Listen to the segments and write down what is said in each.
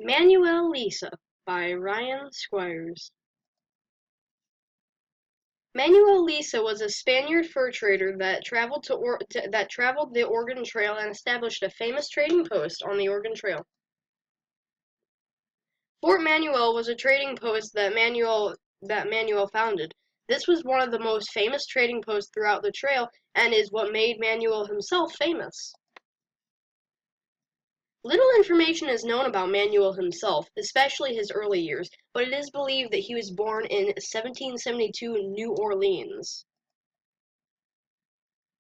Manuel Lisa by Ryan Squires. Manuel Lisa was a Spaniard fur trader that traveled the Oregon Trail and established a famous trading post on the Oregon Trail. Fort Manuel was a trading post that Manuel founded. This was one of the most famous trading posts throughout the trail and is what made Manuel himself famous. Little information is known about Manuel himself, especially his early years, but it is believed that he was born in 1772 in New Orleans.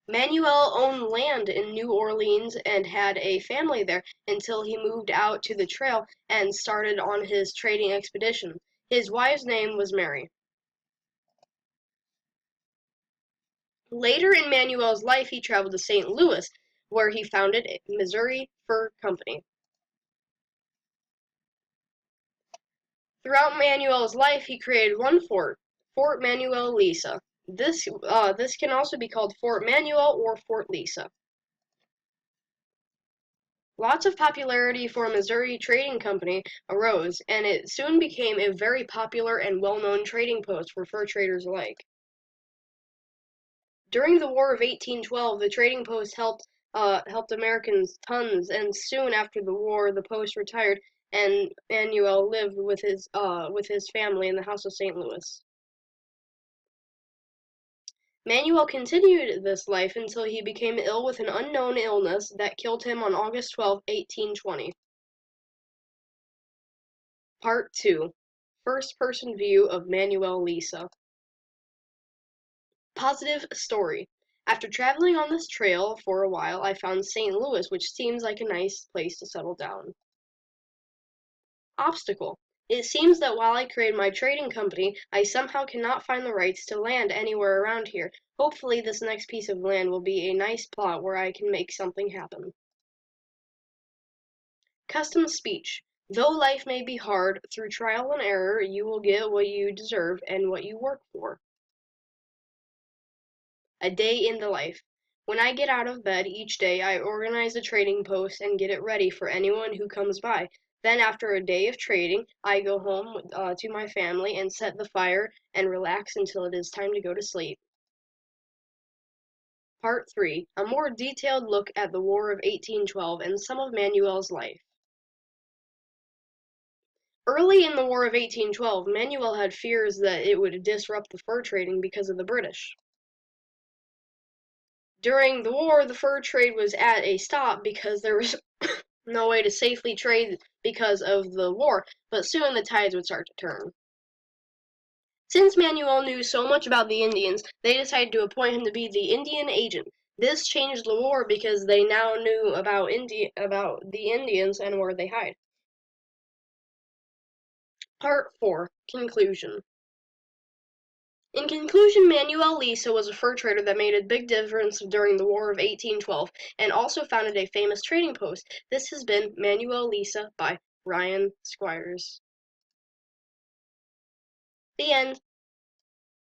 Manuel owned land in New Orleans and had a family there until he moved out to the trail and started on his trading expedition. His wife's name was Mary. Later in Manuel's life, he traveled to St. Louis, where he founded a Missouri Fur Company. Throughout Manuel's life, he created one fort, Fort Manuel Lisa. This can also be called Fort Manuel or Fort Lisa. Lots of popularity for Missouri Trading Company arose, and it soon became a very popular and well-known trading post for fur traders alike. During the War of 1812, the trading post helped Americans tons, and soon after the war, the post retired, and Manuel lived with his family in the house of St. Louis. Manuel continued this life until he became ill with an unknown illness that killed him on August 12, 1820. Part 2. First-person view of Manuel Lisa. Positive story. After traveling on this trail for a while, I found St. Louis, which seems like a nice place to settle down. Obstacle. It seems that while I created my trading company, I somehow cannot find the rights to land anywhere around here. Hopefully this next piece of land will be a nice plot where I can make something happen. Custom speech. Though life may be hard, through trial and error you will get what you deserve and what you work for. A day in the life. When I get out of bed each day, I organize the trading post and get it ready for anyone who comes by. Then, after a day of trading, I go home to my family and set the fire and relax until it is time to go to sleep. Part 3. A more detailed look at the War of 1812 and some of Manuel's life. Early in the War of 1812, Manuel had fears that it would disrupt the fur trading because of the British. During the war, the fur trade was at a stop because there was no way to safely trade because of the war, but soon the tides would start to turn. Since Manuel knew so much about the Indians, they decided to appoint him to be the Indian agent. This changed the war because they now knew about the Indians and where they hide. Part 4. Conclusion. In conclusion, Manuel Lisa was a fur trader that made a big difference during the War of 1812 and also founded a famous trading post. This has been Manuel Lisa by Ryan Squires. The end.